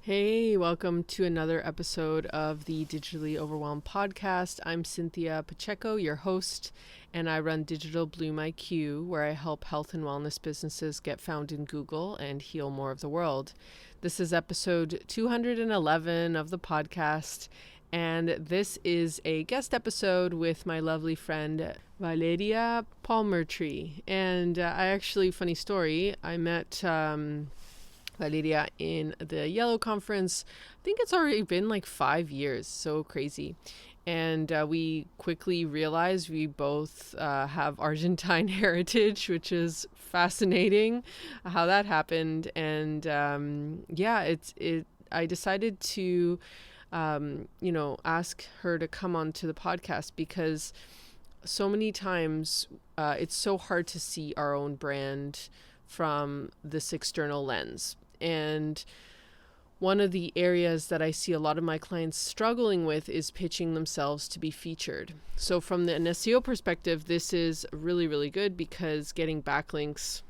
Hey, welcome to another episode of the Digitally Overwhelmed podcast. I'm Cynthia Pacheco, your host, and I run Digital Bloom IQ, where I help health and wellness businesses get found in Google and heal more of the world. This is episode 211 of the podcast, and this is a guest episode with my lovely friend Valeria Palmertree. And funny story, I met Valeria in the Yellow Conference. I think it's already been like 5 years. So crazy. And we quickly realized we both have Argentine heritage, which is fascinating how that happened. And I decided to, ask her to come onto the podcast because so many times it's so hard to see our own brand from this external lens. And one of the areas that I see a lot of my clients struggling with is pitching themselves to be featured. So from an SEO perspective, this is really, really good because getting backlinks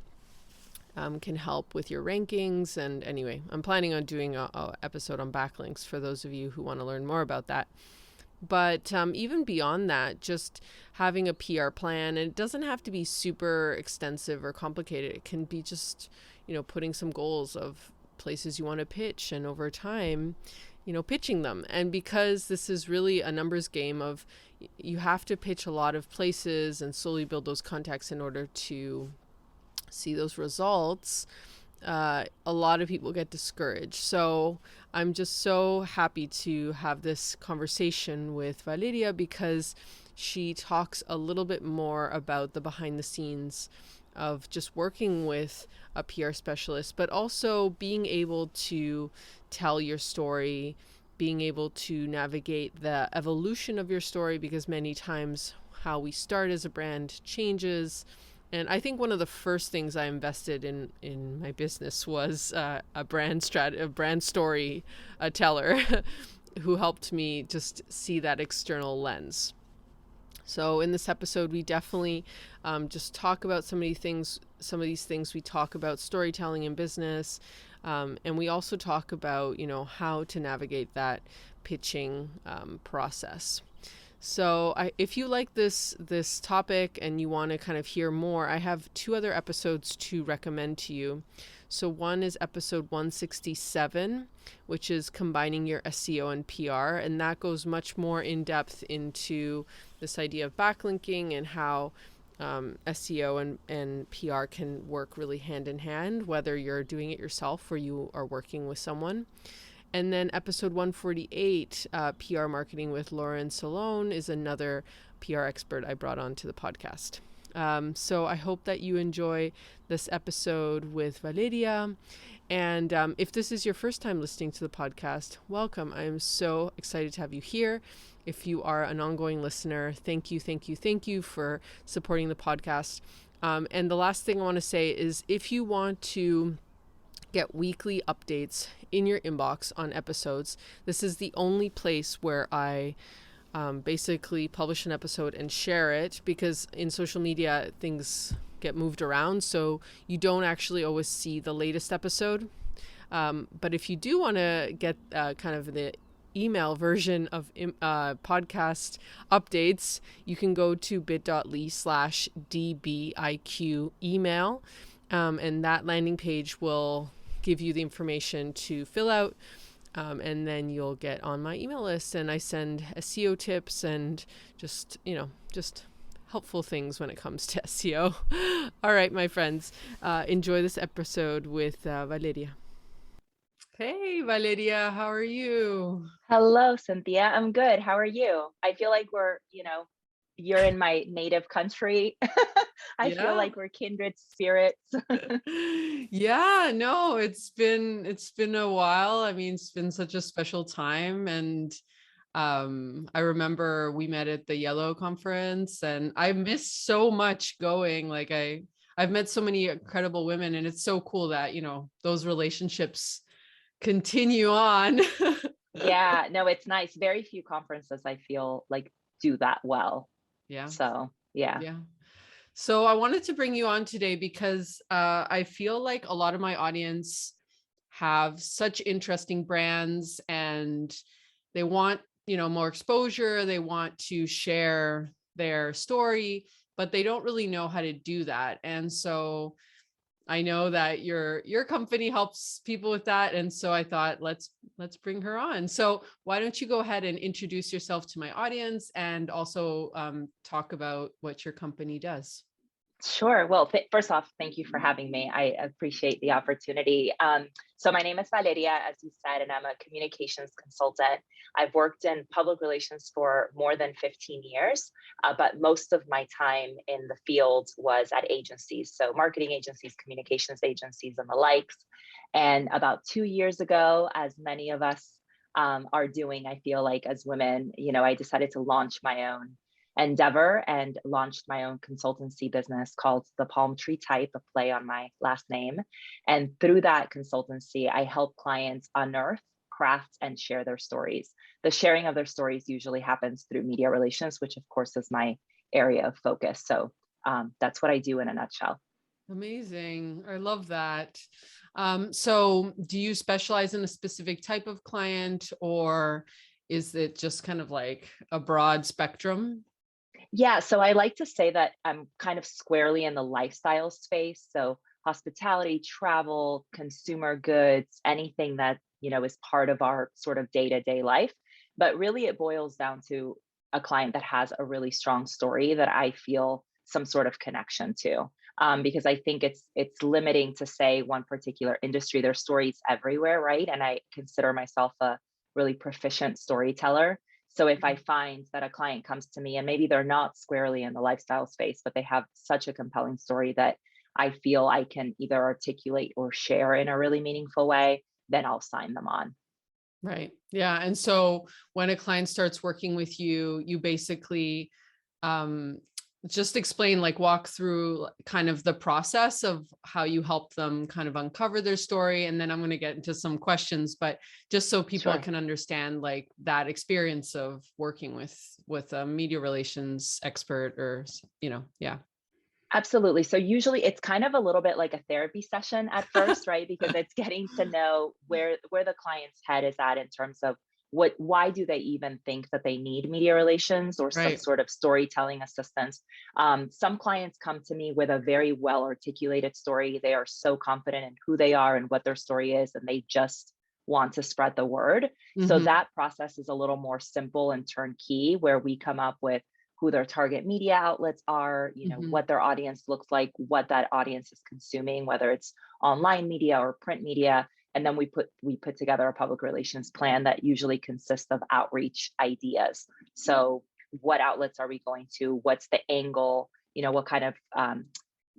can help with your rankings. And anyway, I'm planning on doing a episode on backlinks for those of you who want to learn more about that. But even beyond that, just having a PR plan, and it doesn't have to be super extensive or complicated. It can be just, putting some goals of places you want to pitch, and over time, pitching them. And because this is really a numbers game of you have to pitch a lot of places and slowly build those contacts in order to see those results, a lot of people get discouraged. So I'm just so happy to have this conversation with Valeria because she talks a little bit more about the behind the scenes of just working with a PR specialist, but also being able to tell your story, being able to navigate the evolution of your story, because many times how we start as a brand changes. And I think one of the first things I invested in my business was a brand story teller who helped me just see that external lens. So in this episode, we definitely just talk about some of these things. We talk about storytelling in business, and we also talk about how to navigate that pitching process. So if you like this topic and you want to kind of hear more, I have two other episodes to recommend to you. So one is episode 167, which is combining your SEO and PR. And that goes much more in depth into this idea of backlinking and how SEO and PR can work really hand in hand, whether you're doing it yourself or you are working with someone. And then episode 148, PR Marketing with Lauren Salone, is another PR expert I brought onto the podcast. So I hope that you enjoy this episode with Valeria. And if this is your first time listening to the podcast, welcome. I am so excited to have you here. If you are an ongoing listener, thank you for supporting the podcast. And the last thing I want to say is if you want to get weekly updates in your inbox on episodes, this is the only place where I basically publish an episode and share it, because in social media things get moved around, so you don't actually always see the latest episode. But if you do want to get kind of the email version of podcast updates, you can go to bit.ly/dbiq email, and that landing page will give you the information to fill out, and then you'll get on my email list, and I send SEO tips and just helpful things when it comes to SEO. All right, my friends, enjoy this episode with Valeria. Hey, Valeria, how are you? Hello, Cynthia. I'm good. How are you? I feel like you're in my native country. I feel Yeah. like we're kindred spirits. Yeah, no, it's been a while. I mean, it's been such a special time. And I remember we met at the Yellow Conference, and I miss so much going. Like I've met so many incredible women, and it's so cool that, those relationships continue on. Yeah, no, it's nice. Very few conferences I feel like do that well. Yeah. So, yeah. Yeah. So I wanted to bring you on today because I feel like a lot of my audience have such interesting brands and they want, more exposure. They want to share their story, but they don't really know how to do that. And so I know that your company helps people with that. And so I thought, let's bring her on. So why don't you go ahead and introduce yourself to my audience and also talk about what your company does. Sure. Well, first off, thank you for having me. I appreciate the opportunity. So my name is Valeria, as you said, and I'm a communications consultant. I've worked in public relations for more than 15 years, but most of my time in the field was at agencies, so marketing agencies, communications agencies, and the likes. And about 2 years ago, as many of us are doing, I feel like as women, I decided to launch my own endeavor and launched my own consultancy business called the Palmtree Type, a play on my last name. And through that consultancy, I help clients unearth, craft, and share their stories. The sharing of their stories usually happens through media relations, which of course is my area of focus. So that's what I do in a nutshell. Amazing. I love that. So do you specialize in a specific type of client, or is it just kind of like a broad spectrum? Yeah, so I like to say that I'm kind of squarely in the lifestyle space. So hospitality, travel, consumer goods, anything that, is part of our sort of day-to-day life. But really it boils down to a client that has a really strong story that I feel some sort of connection to. Because I think it's limiting to say one particular industry. There's stories everywhere, right? And I consider myself a really proficient storyteller. So if I find that a client comes to me and maybe they're not squarely in the lifestyle space, but they have such a compelling story that I feel I can either articulate or share in a really meaningful way, then I'll sign them on. Right. Yeah. And so when a client starts working with you, you basically um, just explain, like walk through kind of the process of how you help them kind of uncover their story. And then I'm going to get into some questions, but just so people Sure. can understand like that experience of working with a media relations expert or, yeah. Absolutely. So usually it's kind of a little bit like a therapy session at first, right? Because it's getting to know where the client's head is at in terms of why do they even think that they need media relations or some Right. sort of storytelling assistance. Some clients come to me with a very well articulated story. They are so confident in who they are and what their story is, and they just want to spread the word. So Hmm. that process is a little more simple and turnkey, where we come up with who their target media outlets are, Hmm. what their audience looks like, what that audience is consuming, whether it's online media or print media. And then we put together a public relations plan that usually consists of outreach ideas. So what outlets are we going to? What's the angle? What kind of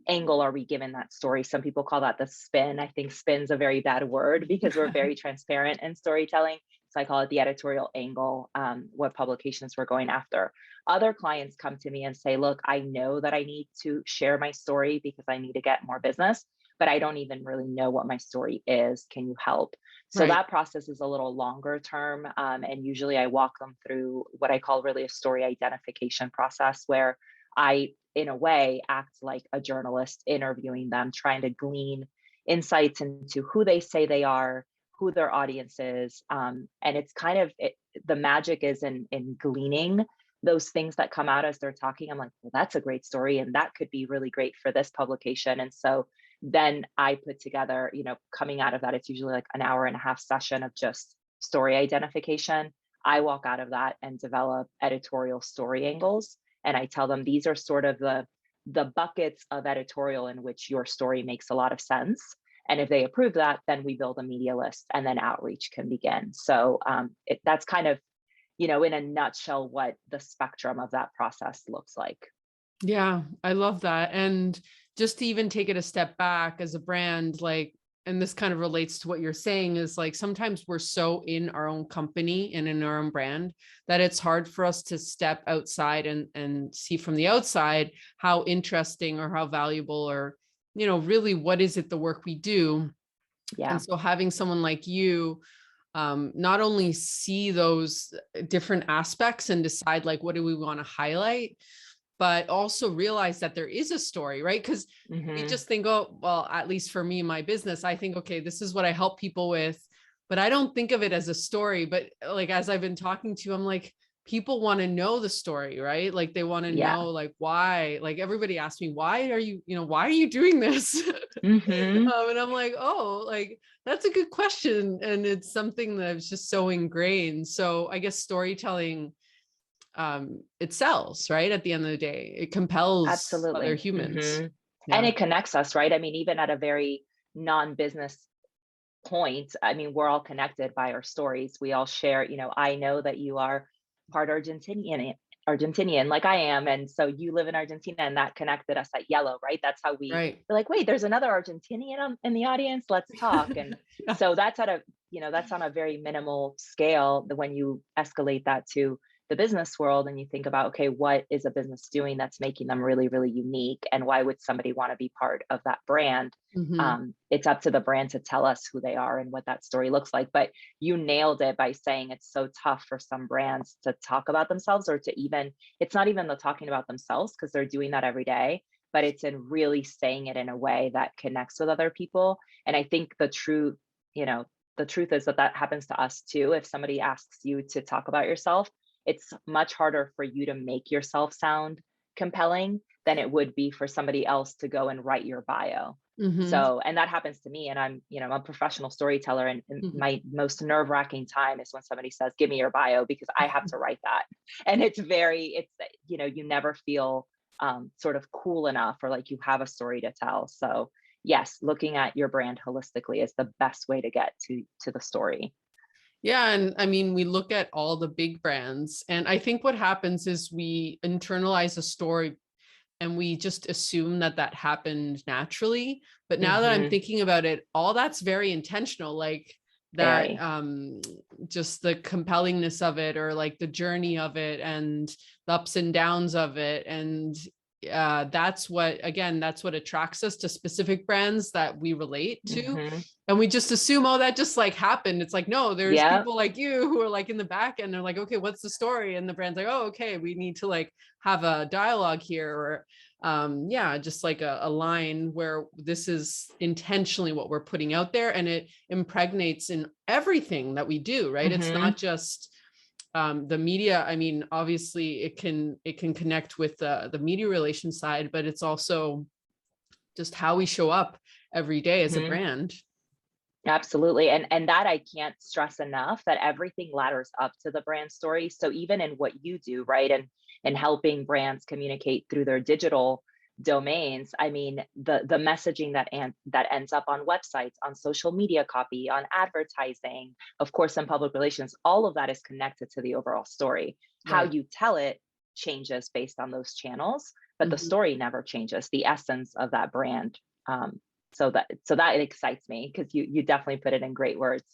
angle are we given that story? Some people call that the spin. I think spin's a very bad word because we're very transparent in storytelling. So I call it the editorial angle, what publications we're going after. Other clients come to me and say, look, I know that I need to share my story because I need to get more business, but I don't even really know what my story is. Can you help? So Right. that process is a little longer term. And usually I walk them through what I call really a story identification process, where I, in a way, act like a journalist interviewing them, trying to glean insights into who they say they are, who their audience is. And it's kind of the magic is in gleaning those things that come out as they're talking. I'm like, well, that's a great story. And that could be really great for this publication. And so then I put together, coming out of that, it's usually like an hour and a half session of just story identification. I walk out of that and develop editorial story angles. And I tell them these are sort of the buckets of editorial in which your story makes a lot of sense. And if they approve that, then we build a media list and then outreach can begin. So that's kind of, in a nutshell, what the spectrum of that process looks like. Yeah, I love that. And just to even take it a step back as a brand, like, and this kind of relates to what you're saying, is like sometimes we're so in our own company and in our own brand that it's hard for us to step outside and see from the outside how interesting or how valuable or, really what is it the work we do. And Yeah. so having someone like you not only see those different aspects and decide like what do we want to highlight, but also realize that there is a story, right? Because we Mhm. just think, oh, well, at least for me, my business, I think, okay, this is what I help people with, but I don't think of it as a story. But like, as I've been talking to you, I'm like, people want to know the story, right? Like they want to Yeah. know like why, like everybody asks me, why are you, why are you doing this? Mhm. And I'm like, oh, like that's a good question. And it's something that's just so ingrained. So I guess storytelling, it sells, right? At the end of the day, it compels other Absolutely. humans. Mhm. And Yeah. it connects us, right? I mean, even at a very non-business point, I mean, we're all connected by our stories. We all share, I know that you are part Argentinian, like I am. And so you live in Argentina, and that connected us at Yellow, right? That's how Right. we're like, wait, there's another Argentinian in the audience. Let's talk. And Yeah. so that's on a very minimal scale. When you escalate that to the business world and you think about, okay, what is a business doing that's making them really, really unique? And why would somebody want to be part of that brand? Hmm. It's up to the brand to tell us who they are and what that story looks like. But you nailed it by saying it's so tough for some brands to talk about themselves, or to even, it's not even the talking about themselves because they're doing that every day, but it's in really saying it in a way that connects with other people. And I think you know, the truth is that that happens to us too. If somebody asks you to talk about yourself, it's much harder for you to make yourself sound compelling than it would be for somebody else to go and write your bio. Hmm. So, and that happens to me. And I'm a professional storyteller. And Hmm. my most nerve wracking time is when somebody says, give me your bio, because I have to write that. And you never feel sort of cool enough, or like you have a story to tell. So, yes, looking at your brand holistically is the best way to get to the story. Yeah. And I mean, we look at all the big brands, and I think what happens is we internalize a story and we just assume that that happened naturally. But now that I'm Hmm. thinking about it, all that's very intentional, like that, Very. just the compellingness of it, or like the journey of it, and the ups and downs of it. And that's what attracts us to specific brands that we relate to. Hmm. And we just assume, oh, that just like happened. It's like, no, there's Yeah. people like you who are like in the back and they're like, okay, what's the story? And the brand's like, oh, okay, we need to like have a dialogue here, or yeah, just like a line where this is intentionally what we're putting out there, and it impregnates in everything that we do, right? It's Hmm. not just the media. I mean, obviously it can connect with the media relation side, but it's also just how we show up every day as a Hmm. brand. Absolutely. And that I can't stress enough, that everything ladders up to the brand story. So even in what you do, right? And helping brands communicate through their digital domains, I mean, the messaging that ends up on websites, on social media copy, on advertising, of course, in public relations, all of that is connected to the overall story. How Right. you tell it changes based on those channels, but the Mhm. story never changes, the essence of that brand. So that excites me, because you definitely put it in great words.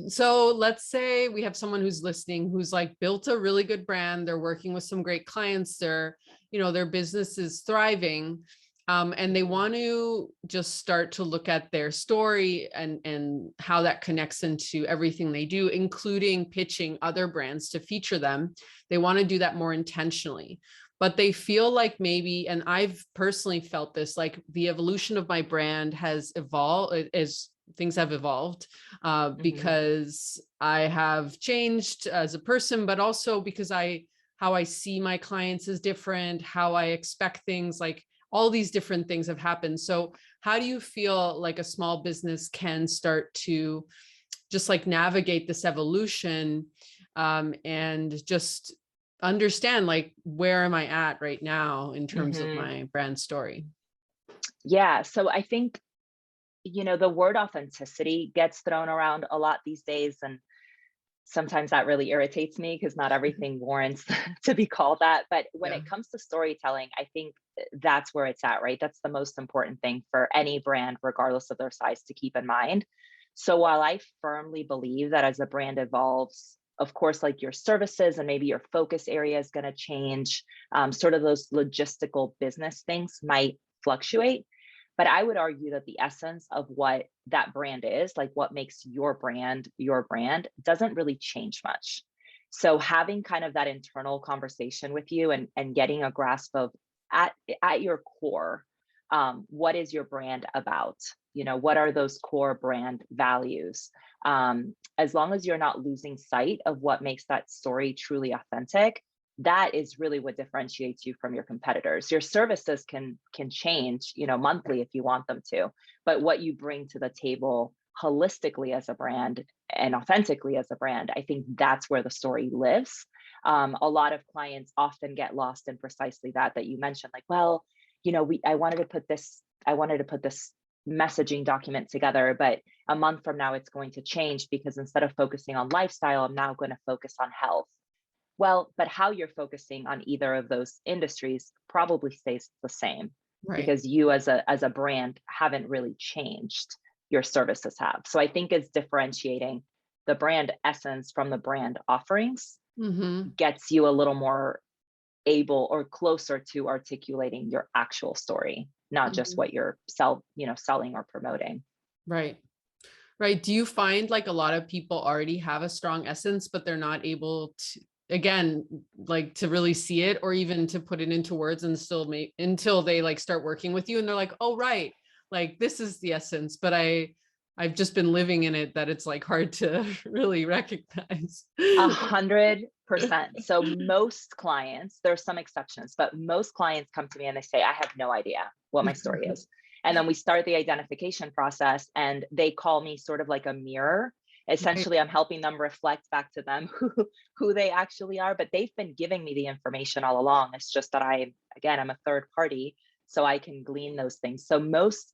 So let's say we have someone who's listening who's like built a really good brand. They're working with some great clients. Their business is thriving. And they Mhm. want to just start to look at their story and how that connects into everything they do, including pitching other brands to feature them. They want to do that more intentionally, but they feel like maybe, and I've personally felt this, like the evolution of my brand has evolved as things have evolved, Mhm. because I have changed as a person, but also because how I see my clients is different, how I expect things, like all these different things have happened. So how do you feel like a small business can start to just like navigate this evolution, and just understand like where am I at right now in terms of Mhm. my brand story? Yeah, so I think, the word authenticity gets thrown around a lot these days, and sometimes that really irritates me because not everything warrants to be called that. But when Yeah. it comes to storytelling, I think that's where it's at, right? That's the most important thing for any brand, regardless of their size, to keep in mind. So while I firmly believe that as a brand evolves, of course, like your services and maybe your focus area is going to change, sort of those logistical business things might fluctuate. But I would argue that the essence of what that brand is, like what makes your brand, doesn't really change much. So having kind of that internal conversation with you and getting a grasp of at your core, what is your brand about? What are those core brand values? As long as you're not losing sight of what makes that story truly authentic, that is really what differentiates you from your competitors. Your services can change, monthly if you want them to, but what you bring to the table holistically as a brand and authentically as a brand, I think that's where the story lives. A lot of clients often get lost in precisely that you mentioned, like, well, I wanted to put this messaging document together, but a month from now it's going to change because instead of focusing on lifestyle, I'm now going to focus on health. Well, but how you're focusing on either of those industries probably stays the same, Right. because you as a brand haven't really changed. Your services have. So I think it's differentiating the brand essence from the brand offerings Mm-hmm. gets you a little more able or closer to articulating your actual story, not just Mm-hmm. what you're selling or promoting. Right. Right. Do you find like a lot of people already have a strong essence, but they're not able to, again, like to really see it or even to put it into words and still make until they like start working with you and they're like, oh, right. Like this is the essence, but I've just been living in it that it's like hard to really recognize. 100%. So most clients, there are some exceptions, but most clients come to me and they say, I have no idea what my story is. And then we start the identification process and they call me sort of like a mirror. Right. Essentially, I'm helping them reflect back to them who they actually are, but they've been giving me the information all along. It's just that I'm a third party, so I can glean those things. So most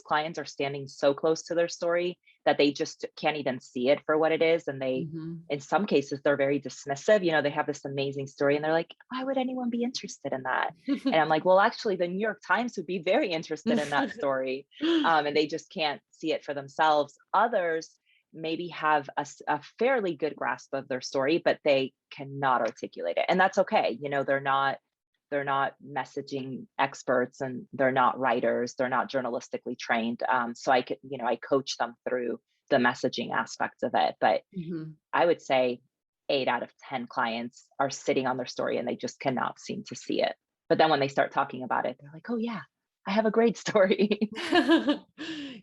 clients are standing so close to their story that they just can't even see it for what it is. And Mm-hmm. in some cases, they're very dismissive. They have this amazing story and they're like, why would anyone be interested in that? And I'm like, well, actually, the New York Times would be very interested in that story. And they just can't see it for themselves. Others maybe have a fairly good grasp of their story, but they cannot articulate it. And that's okay. They're not messaging experts and they're not writers. They're not journalistically trained. So I coach them through the messaging aspects of it. But Mm-hmm. I would say 8 out of 10 clients are sitting on their story and they just cannot seem to see it. But then when they start talking about it, they're like, oh, yeah, I have a great story.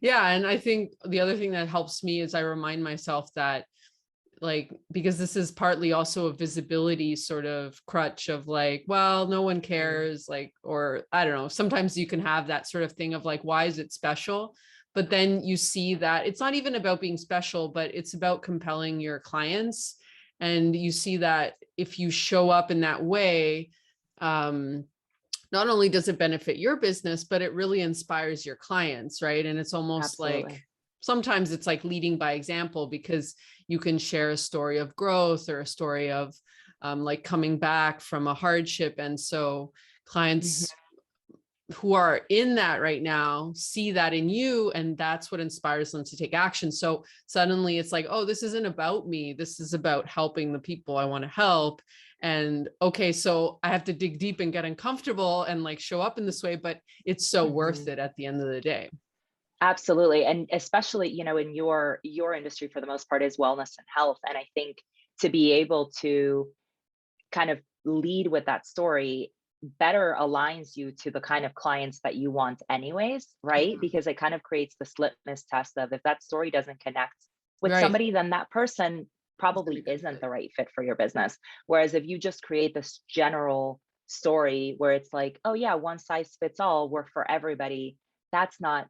Yeah. And I think the other thing that helps me is I remind myself that like, because this is partly also a visibility sort of crutch of like, well, no one Mm, cares, like, or I don't know, sometimes you can have that sort of thing of like, why is it special? But then you see that it's not even about being special, but it's about compelling your clients. And you see that if you show up in that way, um, not only does it benefit your business, but it really inspires your clients, right? And it's almost like absolutely. sometimes it's like leading by example because you can share a story of growth or a story of like coming back from a hardship. And so Mhm. clients who are in that right now see that in you and that's what inspires them to take action. So suddenly it's like, oh, this isn't about me, this is about helping the people I want to help. And okay, so I have to dig deep and get uncomfortable and like show up in this way, but it's so worth Mhm. it at the end of the day. Absolutely. And especially, in your industry for the most part is wellness and health. And I think to be able to kind of lead with that story better aligns you to the kind of clients that you want anyways, right? Because it kind of creates this litmus test of if that story doesn't connect with Right. somebody, then that person It's not probably a good isn't fit. the right fit for your business. Whereas if you just create this general story where it's like, oh yeah, one size fits all, we're for everybody, that's not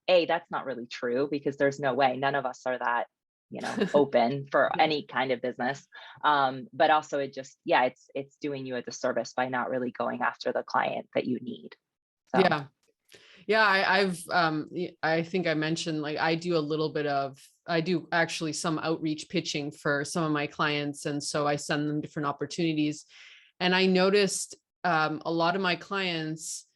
really true, because there's no way, none of us are that open for any kind of business. But also it just, yeah, it's doing you a disservice by not really going after the client that you need. So Yeah. Yeah, I think I mentioned like I do actually some outreach pitching for some of my clients. And so I send them different opportunities. And I noticed a lot of my clients,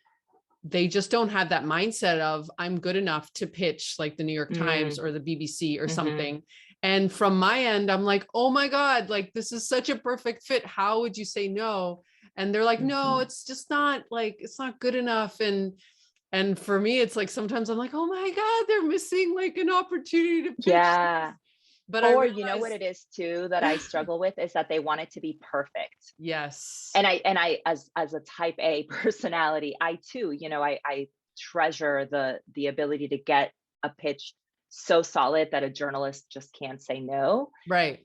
they just don't have that mindset of I'm good enough to pitch like the New York Times mm, or the BBC or hmm, something. And from my end, I'm like, oh my God, like this is such a perfect fit. How would you say no? And they're like, no, hmm. it's just not like, it's not good enough. And for me, it's like sometimes I'm like, oh my God, they're missing like an opportunity to pitch. Yeah, But I Or you know what realized, it is too that I struggle with is that they want it to be perfect. yes, And I as a type A personality, I too, I treasure the ability to get a pitch so solid that a journalist just can't say no. right.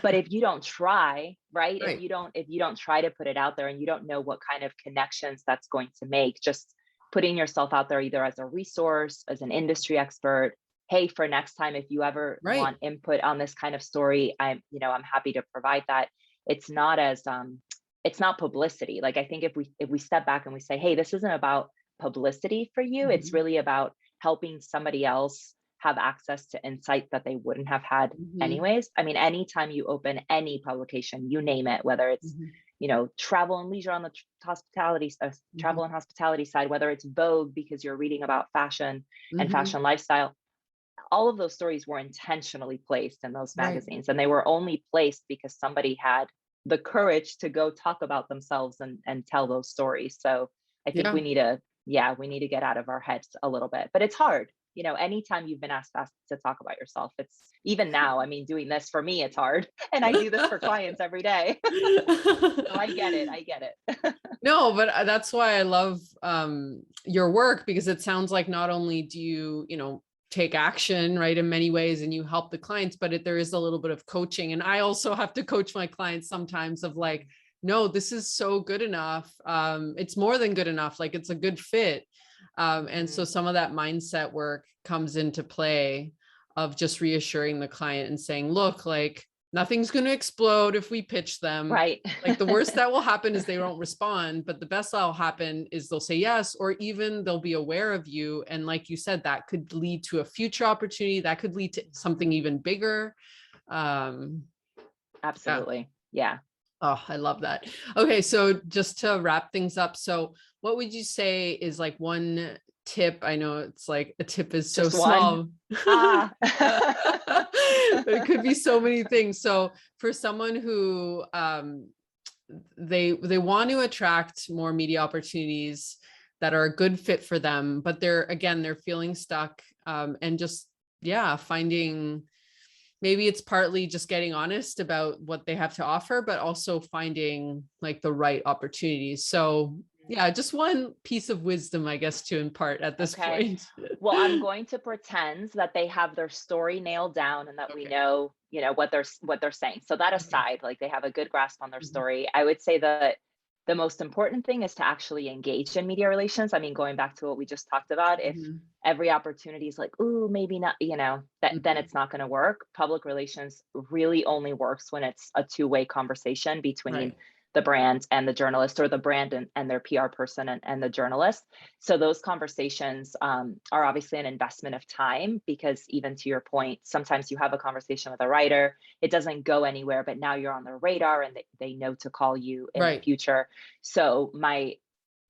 But if you don't try, right? If Right. you don't try to put it out there and you don't know what kind of connections that's going to make, just putting yourself out there either as a resource, as an industry expert, hey, for next time if you ever Right. want input on this kind of story, I'm happy to provide that. It's not as it's not publicity. Like I think if we step back and we say, hey, this isn't about publicity for you, it's Mhm. really about helping somebody else have access to insight that they wouldn't have had Mhm. anyways. I mean, anytime you open any publication, you name it, whether it's, Mhm. travel and leisure on the Mhm. travel and hospitality side, whether it's Vogue because you're reading about fashion and Mhm. fashion lifestyle, all of those stories were intentionally placed in those Right. magazines. And they were only placed because somebody had the courage to go talk about themselves and tell those stories. So I think Yeah. we need to get out of our heads a little bit, but it's hard. Anytime you've been asked to talk about yourself, it's even now, I mean, doing this for me, it's hard. And I do this for clients every day. So I get it. I get it. No, but that's why I love your work, because it sounds like not only do you, take action, right, in many ways, and you help the clients, but there is a little bit of coaching. And I also have to coach my clients sometimes of like, no, this is so good enough. It's more than good enough. Like it's a good fit. And so Mhm. some of that mindset work comes into play of just reassuring the client and saying, look, like nothing's going to explode if we pitch them. Right. Like the worst that will happen is they won't respond, but the best that will happen is they'll say yes, or even they'll be aware of you. And like you said, that could lead to a future opportunity. That could lead to something even bigger. Um, yeah. Absolutely. Yeah. Oh, I love that. Okay. So just to wrap things up. So what would you say is like one tip? I know it's like a tip is so Just one. small. Ah. It could be so many things. So for someone who they want to attract more media opportunities that are a good fit for them, but they're feeling stuck, and just, yeah, finding, maybe it's partly just getting honest about what they have to offer, but also finding like the right opportunities. So yeah, just one piece of wisdom, I guess, to impart at this Okay. point. Well, I'm going to pretend that they have their story nailed down and that we Okay. know, what they're saying. So that Okay. aside, like they have a good grasp on their Mhm. story. I would say that the most important thing is to actually engage in media relations. I mean, going back to what we just talked about, if Mhm. every opportunity is like, ooh, maybe not, then Mhm. it's not going to work. Public relations really only works when it's a two-way conversation between Right. the brand and the journalist, or the brand and their PR person and the journalist. So those conversations are obviously an investment of time, because even to your point, sometimes you have a conversation with a writer, it doesn't go anywhere, but now you're on their radar and they know to call you in the Right. future. So my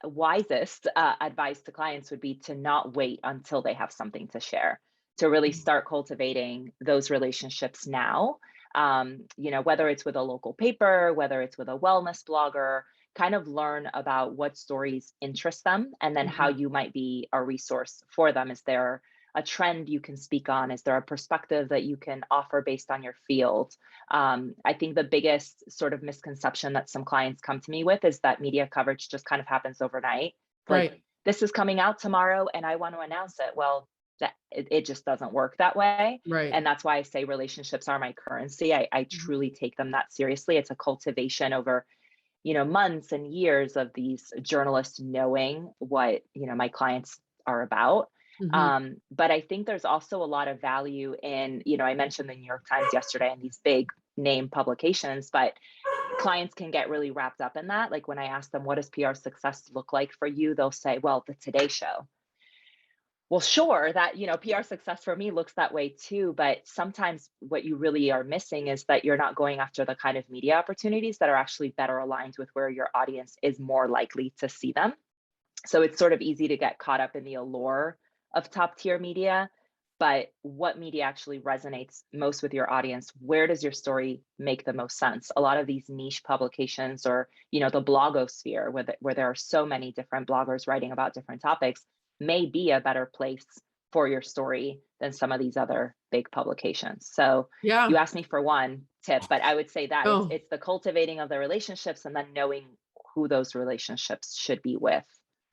wisest advice to clients would be to not wait until they have something to share, to really start cultivating those relationships now. Whether it's with a local paper, whether it's with a wellness blogger, kind of learn about what stories interest them and then how Mhm. you might be a resource for them. Is there a trend you can speak on? Is there a perspective that you can offer based on your field? I think the biggest sort of misconception that some clients come to me with is that media coverage just kind of happens overnight. Like, Right. this is coming out tomorrow and I want to announce it. Well, it just doesn't work that way. Right. And that's why I say relationships are my currency. I Mhm. truly take them that seriously. It's a cultivation over, months and years of these journalists knowing what, my clients are about. Mhm. But I think there's also a lot of value in, I mentioned the New York Times yesterday and these big name publications, but clients can get really wrapped up in that. Like when I ask them, what does PR success look like for you? They'll say, well, the Today Show. Well, sure, that, PR success for me looks that way too, but sometimes what you really are missing is that you're not going after the kind of media opportunities that are actually better aligned with where your audience is more likely to see them. So it's sort of easy to get caught up in the allure of top tier media, but what media actually resonates most with your audience? Where does your story make the most sense? A lot of these niche publications, or, the blogosphere, where there are so many different bloggers writing about different topics, may be a better place for your story than some of these other big publications. So you Yeah. asked me for one tip, but I would say that Oh, it's the cultivating of the relationships and then knowing who those relationships should be with.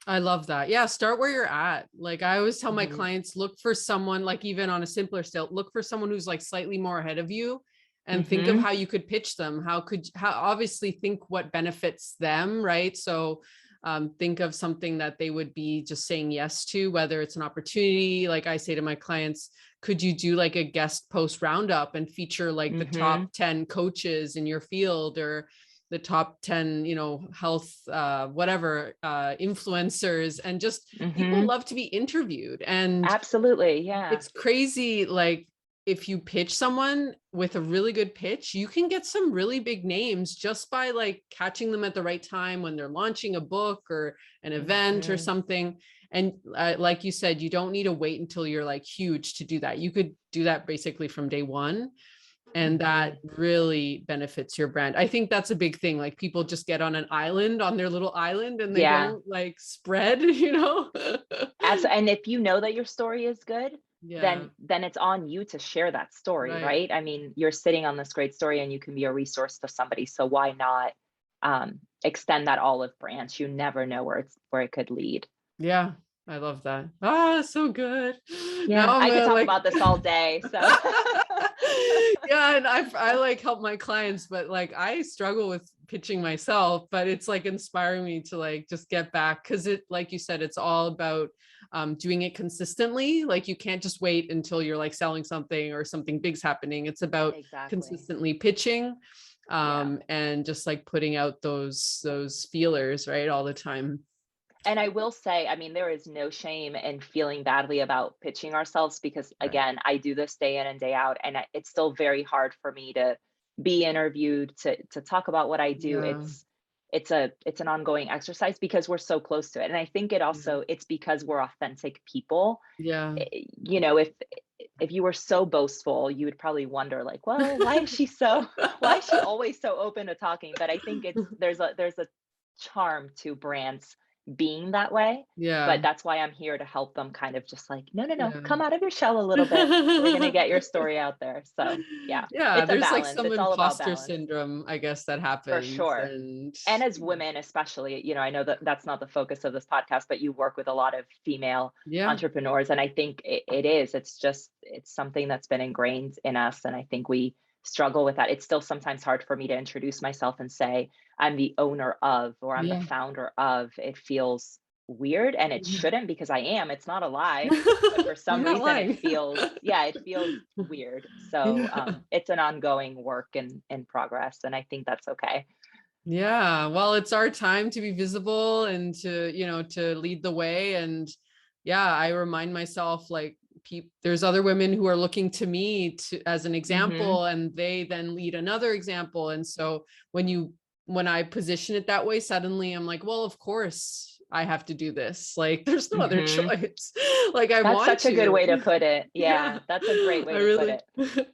I love that. Yeah, start where you're at. Like I always tell my Hmm. clients, look for someone, like even on a simpler scale, look for someone who's like slightly more ahead of you and think of Hmm. how you could pitch them. How obviously think what benefits them, right? So think of something that they would be just saying yes to, whether it's an opportunity. Like I say to my clients, could you do like a guest post roundup and feature like the Hmm. top 10 coaches in your field, or the top 10, health, whatever, influencers, and just people Hmm. love to be interviewed. And Absolutely. Yeah. it's crazy. Like if you pitch someone with a really good pitch, you can get some really big names just by like catching them at the right time when they're launching a book or an event or Hmm. something. And like you said, you don't need to wait until you're like huge to do that. You could do that basically from day one, and that Hmm. really benefits your brand. I think that's a big thing. Like people just get on an island, on their little island, and they Yeah. don't like spread. And if you know that your story is good, Yeah, then it's on you to share that story, right. right? I mean, you're sitting on this great story and you can be a resource to somebody. So why not extend that olive branch? You never know where it could lead. Yeah, I love that. Ah, so good. Now Yeah, I'm I could talk like about this all day. So yeah, and I like help my clients, but like I struggle with pitching myself, but it's like inspiring me to like just get back, because it, like you said, it's all about doing it consistently. Like you can't just wait until you're like selling something or something big's happening. It's about exactly. consistently pitching, Yeah. and just like putting out those feelers, right, all the time. And I will say, I mean, there is no shame in feeling badly about pitching ourselves because, Right. again, I do this day in and day out, and it's still very hard for me to be interviewed, to talk about what I do. Yeah. It's an ongoing exercise because we're so close to it, and I think Yeah. it's because we're authentic people. Yeah. If you were so boastful, you would probably wonder, like, well, why is she so why is she always so open to talking? But I think it's there's a charm to brands being that way. But Yeah. that's why I'm here to help them kind of just like, no, no, no, Yeah. come out of your shell a little bit. We're gonna get your story out there. So yeah, Yeah, it's a there's like balance. some It's all about imposter balance syndrome, I guess, that for happens. sure. And And as women, especially, I know that that's not the focus of this podcast, but you work with a lot of female yeah, entrepreneurs. And I think it's something that's been ingrained in us. And I think we struggle with that. It's still sometimes hard for me to introduce myself and say, I'm the owner of, or I'm the yeah. founder of. It feels weird and it Yeah. shouldn't because I am. It's not a lie. But for You're some not reason, lying. it feels weird. So Yeah. it's an ongoing work in progress. And I think that's okay. Yeah. Well, it's our time to be visible and to, to lead the way. And yeah, I remind myself like there's other women who are looking to me as an Hmm. example, and they then lead another example. And so when I position it that way, suddenly I'm like, well, of course I have to do this. Like there's no other Hmm. choice. Like I That's want such a good to. way to put it. Yeah, Yeah, that's a great I way to put really. it.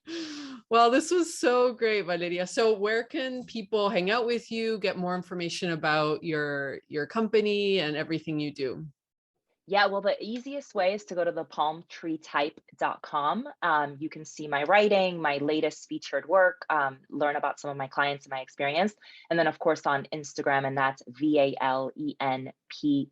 Well, this was so great, Valeria. So where can people hang out with you, get more information about your company and everything you do? Yeah, well, the easiest way is to go to the palmtreetype.com. You can see my writing, my latest featured work, learn about some of my clients and my experience. And then, of course, on Instagram, and that's VALENP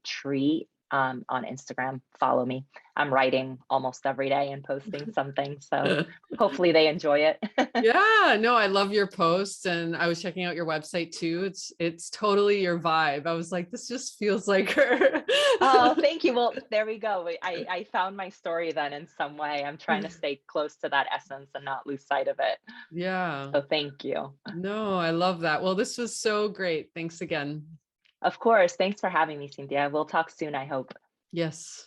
tree. On Instagram, follow me. I'm writing almost every day and posting something. So hopefully they enjoy it. Yeah, no, I love your posts, and I was checking out your website too. It's totally your vibe. I was like, this just feels like her. Oh, thank you. Well, there we go. I found my story then in some way. I'm trying to stay close to that essence and not lose sight of it. Yeah. So thank you. No, I love that. Well, this was so great. Thanks again. Of course. Thanks for having me, Cynthia. We'll talk soon, I hope. Yes.